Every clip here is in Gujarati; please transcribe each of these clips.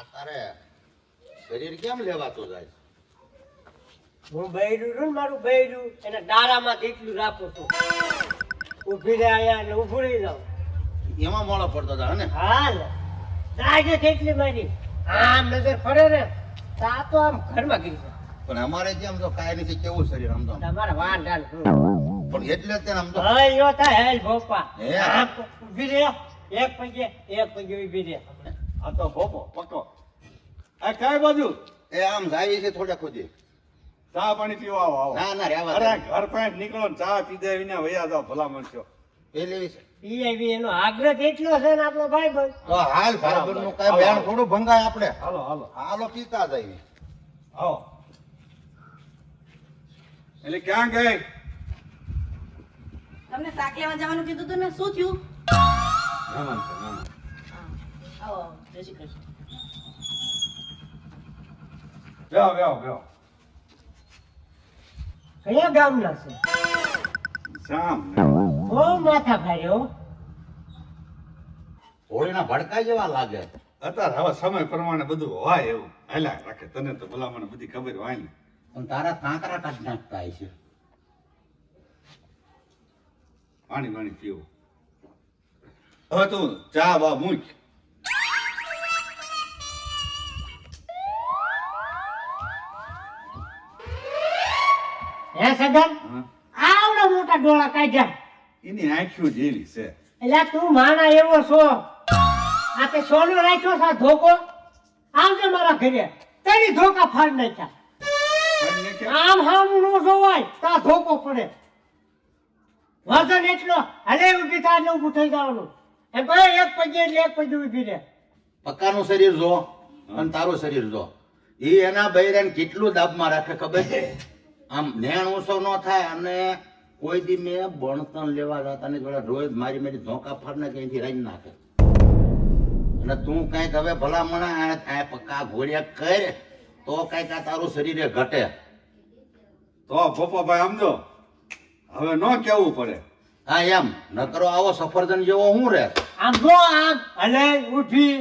આ તારે શરીર કેમ લેવાતું જાય? હું બૈરું છું ને, મારું બૈરું એને દારામાં જેટલું રાખું છું. ઊભી રહે અહીંયા ને ઊભું રહી જાઉં. એમાં મોળો પડતો હતા ને? હાલ રાગે જેટલી મારી આમ નજર પડે ને તો આ તો આમ ઘરમાં ગઈ છે. પણ અમારે જેમ તો કાંઈ નથી, કેવું શરીર આમ તો. તમારે વાંઢા પણ એટલે જ તેને આમ તો હયો થાય હેલ ભોપા. હે? આમ ઊભી રહે, એક પગે ઊભી રહે. આ તો ભોપો પક્કો. આ કઈ બાજુ એ આમ જાય છે થોડા ખોદી. ચા પાણી પીવા આવો આવો. ના ના રહેવા અરે દે. ઘર પાસે નીકળો ને ચા પીધા વિના વયા જાવ ભલા માણસો. પેલી વિશે ઈ એવી એનો આગ્રહ એટલો છે ને આપણો ભાઈબંધ. તો હાલ ભાઈબંધનું કાંઈ બેન થોડું ભંગાય આપણે. હાલો હાલો હાલો પીતા જાય. આવો. એટલે ક્યાં ગઈ? તમને શાક લેવા જવાનું કીધું તું ને, શું થયું? મહેમાન છે મહેમાન. આવો જય શ્રી કૃષ્ણ. બેહો બેહો બેહો. કયા ગામના છે? શામ બહુ માથા ભાર્યો. હોળીના ભડકા જેવા લાગે. અત્યારે હવે સમય પ્રમાણે બધું હોય એવું હાલ્યા રાખે. તને તો ભલા મને બધી ખબર હોય ને. પણ તારા કાંકરા કાઢી નાખતા હશે. પાણી પાણી પીવું. હવે તું ચા બા મૂક. હે સગન, હા? આવડા મોટા ડોળા કાઢ્યા. એની આંખો જેવી છે. એટલે તું માણા એવો છો. આ તે સોનો રાખ્યો છે આ ધોકો. આવજે મારા ઘરે. તેની ધોકા ફાડ નાખ્યા. અને કે આમ હામ નો જોવાય તો આ ધોકો પડે. વજન એટલો હલે ઊભી થાય એટલે ઊભું થઈ જવાનું. એમ કહે એક પગે એટલે એક પગે ઊભી રહે. પક્કાનું શરીર જો અને તારું શરીર જો. એ એના બૈરાને કેટલું દાબમાં રાખે ખબર છે? આમ નેણ ઊંચો ન થાય. અને કોઈ દી મેં બણતણ લેવા જતા ને જોડે રોજ મારી મારી ધોકા ફાડને ક્યાંથી રાઈ નાખે. અને તું કઈક હવે ભલામણા આ પક્કા ઘોડિયા કરે તો કઈક આ તારું શરીરે ઘટે. તો પપ્પાભાઈ સમજો હવે ન કેવું પડે. હા એમ નકરો આવો સફરજન જેવો હું રે. આમ જો આમ હલે ઊભી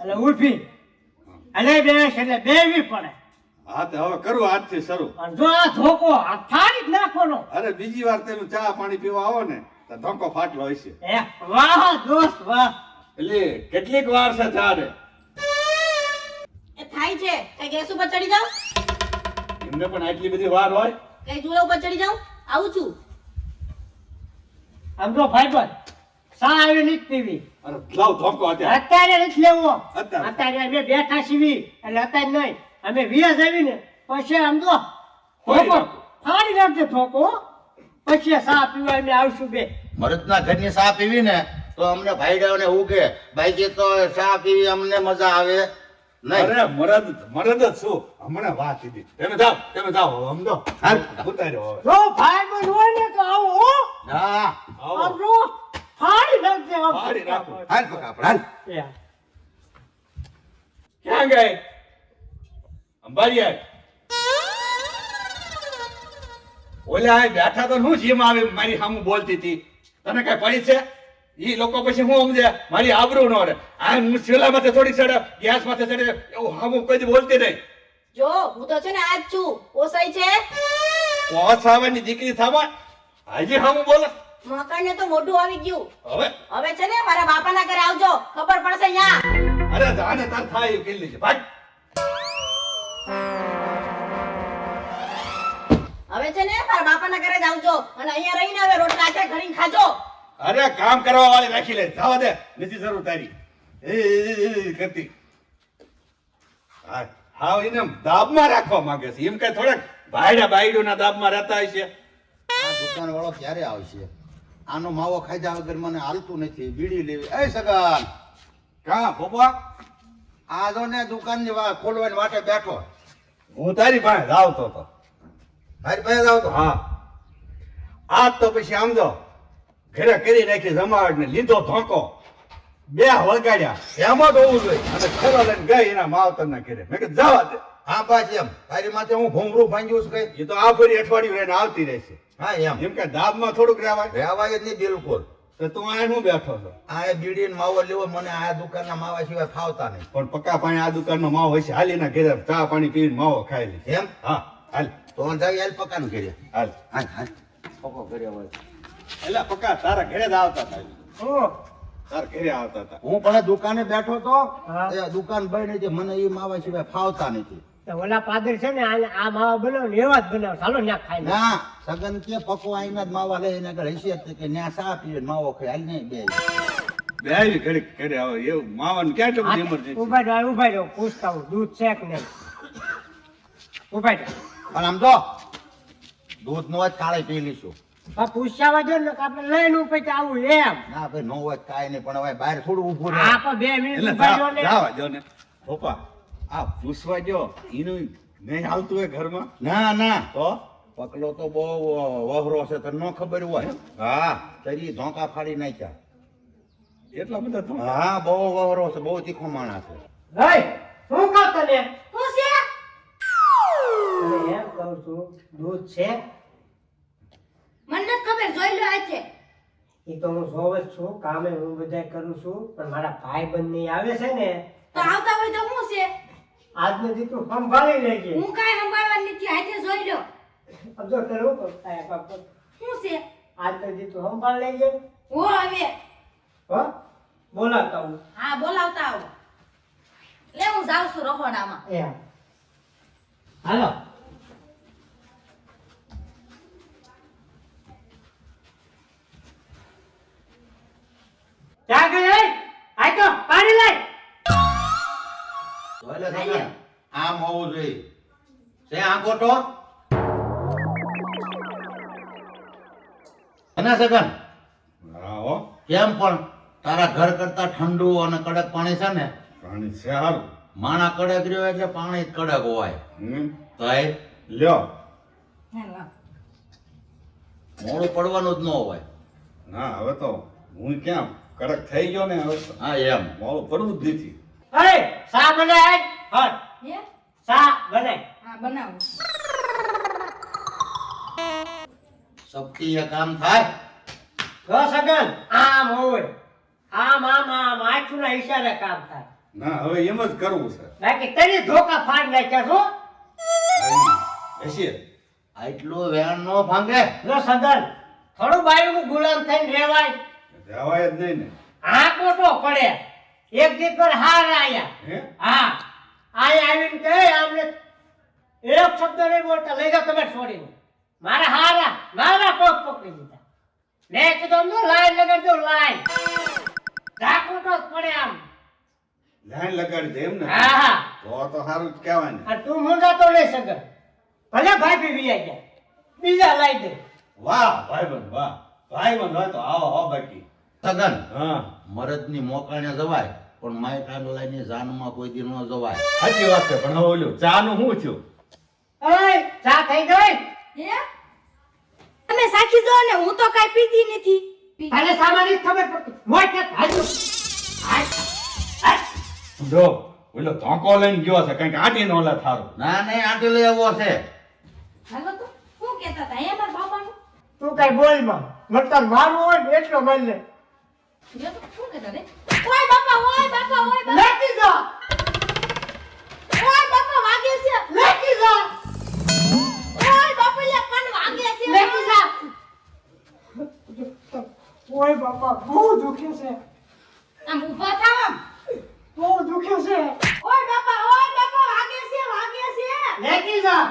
એટલે ઊભી હલે બેસ એટલે બેવી પડે. હા તો હવે કરું આજથી શરૂ. અને જો આ ધોકો આ ફાડી જ નાખવાનો. અરે બીજી વાર તમે ચા પાણી પીવા આવો ને તો ધોકો ફાટલો હશે. એ વાહ દોસ્ત વાહ. એટલે કેટલીક વાર છે ચા ને એ થાય છે કઈ ગેસ ઉપર ચડી જાવ, એમને પણ આટલી બધી વાર હોય. કઈ ચૂલા ઉપર ચડી જાવ. આવું છું. આમ જો ભાઈબંધ સા આવી નથી પીવી. અરે લાવ ધોકો અત્યારે. અત્યારે નથી લેવો. અત્યારે. અત્યારે અમે બેઠા છીએ એટલે અત્યારે નહીં. અમે વ્યાજ આવીને પછી આમ જો ફોડી ધોકો નાખો. ફાડી નાખજે ધોકો. પછી સા પીવા અમે આવશું બે. મરદના ઘરની ચા પીવી ને તો અમને ભાઈડાઓને ઉગે. બાકી તો ચા પીવી અમને મજા આવે નહીં. અરે મરદ જ છું હમણાં વાત કીધી. તમે જાઓ સમજો. હાલ. ઉતાર્યો હવે. જો ભાઈબંધ હોય ને તો આવો હો. હા આમ આવો જો ફાડી નાખજે આમ. ફાડી નાખો. હાલ પક્કા આપણે હાલ. એ. ક્યાં ગઈ અંબારી આય ઓલા આ બેઠા તો હું જીમ આવે મારી સામે બોલતી હતી. તને કઈ પડી છે? ઈ લોકો પછી હું સમજે મારી આબરૂ ન રહે. આ મુશ્કેલા માથે થોડી ચડે ગેસ માથે ચડે એવું સામું કોઈ દી બોલતી નહીં. જો હું તો છે ને આજ છું. ઓસાઈ છે પોસ આવવાની દીકરી થાવા હજી સામું બોલે. મકાન ને તો મોઢું આવી ગયું. હવે હવે છે ને મારા બાપાના ઘરે આવજો, ખબર પડશે અહીંયા. અરે જાને તાર થાય એવું કરી લેજે ભાઈ. હવે છે ને મારા બાપાના ઘરે જ આવજો અને અહીંયા રહીને હવે રોટલા હાથે ઘડીને ખાજો. અરે કામ કરવા વાળી રાખી લે. જવા દે નથી જરૂર તારી એ કરતી. હા એને દાબમાં રાખવા માંગે છે. એમ કઈ થોડાક બાયડુના દાબમાં રહેતા હોય છે. આ દુકાન વાળો ક્યારે આવશે? આનો માવો ખાધા વગર મને હાલતું નથી. બીડી લેવી. એ સગન કા પપ્પા આ જો ને દુકાન ની ખોલવાની વાટે બેઠો. હું તારી પાસે આવતો હતો. મારી પાસે આવતો. હા આજ તો પછી આમ જો ઘરે કરી નાખી જમાવટ ને લીધો ધોકો બે વળગાડ્યા એમાં તો હોવું જોઈએ. અને ખરો લઈને ગઈ એના માવતર ના ઘરે. મેં કીધું જવા દે. હા પાછી એમ તારી માથે હું ભૂંગળું ભાંગ્યું છે કઈ? એ તો આ ફરી અઠવાડિયું રહીને આવતી રહેશે. હા એમ એમ કે દાબમાં થોડુંક રહેવાય. રહેવાય જ નહીં બિલકુલ. તો તું આ શું બેઠો છો આ એ બીડીને માવો લેવો મને આ દુકાનના માવા સિવાય ફાવતા નહીં. પણ પક્કા પાણી આ દુકાનમાં માવો હોય છે હાલીના ઘેર ચા પાણી પીને માવો ખાઈ લે એમ હા હાલ તો જાય યાર પકાન કર્યા. હાલ હા હા પકો કર્યા હોય. એટલે પક્કા તારા ઘરે જ આવતા હતા હું તારા ઘરે આવતા હતા હું પણ દુકાને બેઠો તો હા. એ દુકાન બંધ હતી મને એ માવા સિવાય ફાવતા નથી. તો ઓલા પાદર છે ને આ માવા બનાવ ને એવા જ બનાવ ચાલો ન્યા ખાઈ લે. ના સગન કે પકો આઈના જ માવા લે એને આગળ હૈસિયત છે કે ન્યા સા પીવે ને માવો ખાય હાલ નહીં બે બે આવી ઘડી ઘરે આવે એવું માવાનું ક્યાં એટલું બધી emergency? ઉભા રહ્યો પૂછતા હું દૂધ છે કે નહીં. ઉભા રહ્યો પણ આમ તો દૂધ નો જ કાળે પી લઈશું. પૂછાવા જો ને કે આપણે લઈને ઉપર આવું એમ. ના ભાઈ નો હોય કાંઈ નહીં પણ હવે બહાર થોડું ઊભું રહે. આ પણ 2 મિનિટ એટલે ઉભા રહ્યો ને. જાવા જો ને પપ્પા આ પૂછવા જો એનું નહીં હાલતું હોય ઘરમાં ના ના તો પકલો તો બહુ વહરો છે તને ન ખબર હોય. હા તરી ધોકા ફાડી નાખ્યા. એટલા બધા તું હા બહુ વહરો છે બહુ તીખો માણસ છે. ગઈ શું કહું તને હું છે તને એમ કહું છું દૂધ છે મને નથી ખબર જોઈ લો આજે એ તો હું જોઉં જ છું કામે હું બધાય કરું છું પણ મારા ભાઈ બંને આવે છે ને તો આવતા હોય તો હું છે આજનો દી તું સંભાળી લેજે. હું કાંઈ સંભાળવાની નથી આજે જોઈ લો આમ જો તને હું કહું તારા બાપ હું છે આજનો દી તું સંભાળ લેજે. હો હવે હો બોલાવતા હું હા બોલાવતા આવો લે હું જાઉં છું રખોડામાં એ હા. હાલો ચા ગઈ આય તો પાણી લાય. તો એટલે સગન આમ હોવું જોઈએ છે આંકોટો અને સગન હા હો કેમ પણ તારા ઘર કરતા ઠંડુ અને કડક પાણી છે ને પાણી છે હારું માણા કડક રહ્યો એટલે પાણી કડક હોય તો એ લ્યો મોડું પડવાનું જ ન હોય. ના હવે તો હું ક્યાં કડક થઈ ગયો ને હવે તો હા એમ મોડું પડવું જ નથી અરે ચા બનાય હટ હે ચા બનાય. હા બનાવું સપ્તી એ કામ થાય. જો સગન આમ હોય આમ આમ આમ આંખના ઈશારે કામ થાય. ના હવે એમ જ કરવું છે બાકી તને ધોકા ફાડ નાખ્યા છો. બેસીએ આટલું વેણ નો ભાંગે. જો સગન થોડું બાયુનું ગુલામ થઈને રહેવાય. જવાય જ નહીં ને આ કોટો પડે એક દી પર હાર આયા. હે હા આયા આવીને કહે આમને એક શબ્દ નહીં બોલતા લઈ જાઓ તમે છોડીને. મારા પગ પકડી દીધા. મેં કીધું નો લાઈન લગાડી દો લાઈન. ઝાકોટો જ પડે આમ. લાઈન લગાડી દે એમ ને હા હા તો સારું જ કહેવાય ને અને તું મુંજાતો નહીં સગન. ભલે ભાઈ બી વિયા ગયા બીજા લાઈ દે. વાહ ભાઈબંધ વાહ ભાઈબંધ હોય તો આવો હો બાકી સગન હા મરદની મોકાણે જવાય પણ માય કાંડલાની જાનમાં કોઈ દી ન જવાય. સાચી વાત છે પણ હવે ઓલું ચા નું શું થયું ઓય ચા થઈ ગઈ. હે તમે સાખી જો ને હું તો કાઈ પીતી નથી તને સામાની ખબર પડતી મોય કે હાજો જો ઓલો ધોકો લઈને ગયો છે કંઈક આટી નો લે થારું ના નહીં આટલે લઈ આવવો છે. હાલો તો શું કહેતા હતા હે મારા બાપાનું તું કઈ બોલ માં મતલબ મારું હોય ને એટલો બોલ લે. જો તો શું કહેતા રે ઓય બાપા ઓય બાપા ઓય બાપા લેતી જા ઓય બાપા વાગે છે લેતી જા ઓય બાપા લે પણ વાગે છે લેતી જા. ઓય બાપા બહુ દુખે છે આમ ઊભા થાવ આમ બહુ દુખે છે. ઓય બાપા વાગે છે લેતી જા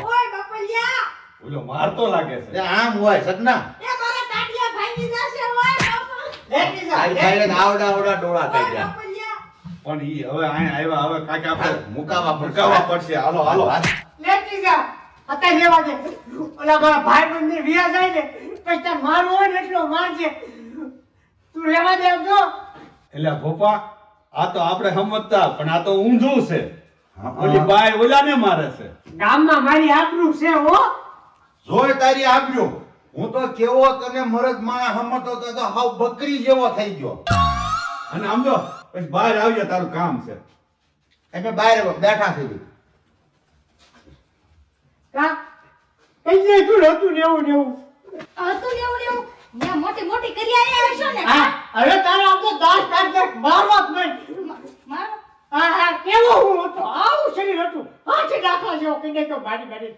ઓય બાપા લ્યા ઓલો મારતો લાગે એ છે આમ હોય સગના. એ મારા ટાટિયા ભાંગી જશે ઓય બાપા લેતી જા તારી ભાઈને આવડા આવડા ડોળા ઓય કાઢ્યા. બાપા લ્યા પણ ઈ હવે અહીંયા આવ્યા હવે કાંઈક આપણે મુકાવા પડશે. મુકાવા પડશે હાલો હાલો લેતી જા અત્યારે લેવા દે. ઓલા મારા ભાઈ બંને વિયા જાય ને પછી તાર મારું હોય ને એટલો મારજે. તું રહેવા દે આમ જો. એટલે ભોપા આ તો આપણે સમજતા પણ આ તો ઊંધું છે હા. ઓલી બાય ઓલાને મારે છે ગામમાં મારી આબરૂ છે હો. જોય તારી આવ્યું હું તો કેવો તને મરદ માણા હમતો તો હાવ બકરી જેવો થઈ ગયો. અને આમ જો પછી બહાર આવજે તારું કામ છે અમે બહાર બેઠા છીએ. કા કઈ તું હતું નેવું હતું લેવું ત્યાં મોટી મોટી કરી આયા હશો ને હા હવે તારે આમ તો દાસ કાઢ મારવા જ નહીં. મારો હા કેવો હું હતો આવું શરીર હતું હાથી દાખલા જેવો કીધે તો મારી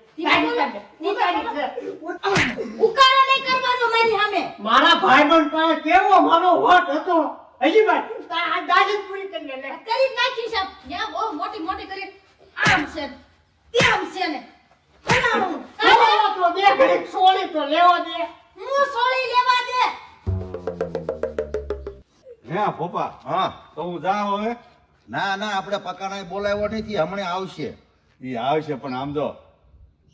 ઉકાળો નહીં કરવાનો મારી સામે મારા ભાઈબંધ પાસે કેવો મારો વટ હતો હજી ભાઈ આ દાદી પૂરી કરી લે કરી જ નાખી સાહેબ ત્યાં બહુ મોટી મોટી કરી આમ છે તેમ છે ને બનાવું લેવા તો દે ઘડીક સોળી તો લેવા દે હું સોળી લેવા દે હે પપ્પા હા તો હું જાઉં હવે ના ના આપણે પકાને બોલાવ્યો નથી હમણાં આવશે. ઈ આવશે પણ આમ જો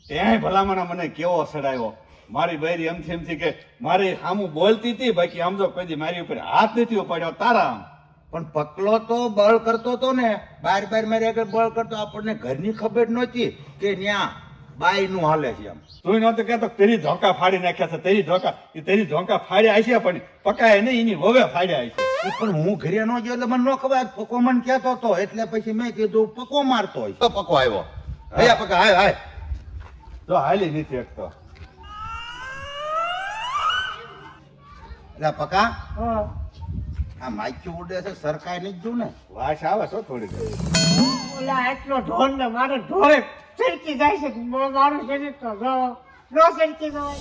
ત્યાંય ભલામણા મને કેવો સડાયો મારી બૈરી એમથી કે મારી સામું બોલતી હતી બાકી આમ જો કોઈ દી મારી ઉપર હાથ નથી ઉપાડ્યો તારા આમ પણ પકલો તો બળ કરતો તો ને બાર મારી આગળ બળ કરતો આપણને ઘરની ખબર નહોતી કે ન્યા બાઈ નું હાલે છે એમ. તું નહોતો કહેતો તેરી ધોકા ફાડી નાખ્યા છે તેરી ધોકા ફાડ્યા હશે પણ પકાય નહીં એની વવે ફાડ્યા હશે. એ પણ હું ઘરે નો ગયો એટલે મને ન ખબર પકો મને કહેતો હતો એટલે પછી મેં કીધું પકો મારતો હોય તો પકો આવ્યો. હયા પકા હાય હાય જો હાલી નથી એકતો એટલે પકા હા આ માઈક્યું ઉડે છે સરકાય નહીં જોઉં ને. વાસ આવે છો થોડી ઓલા એટલો ઢોર ને મારે ઢોરે સરકી જાય છે મારું શરીર તો જો નો સરકી જાય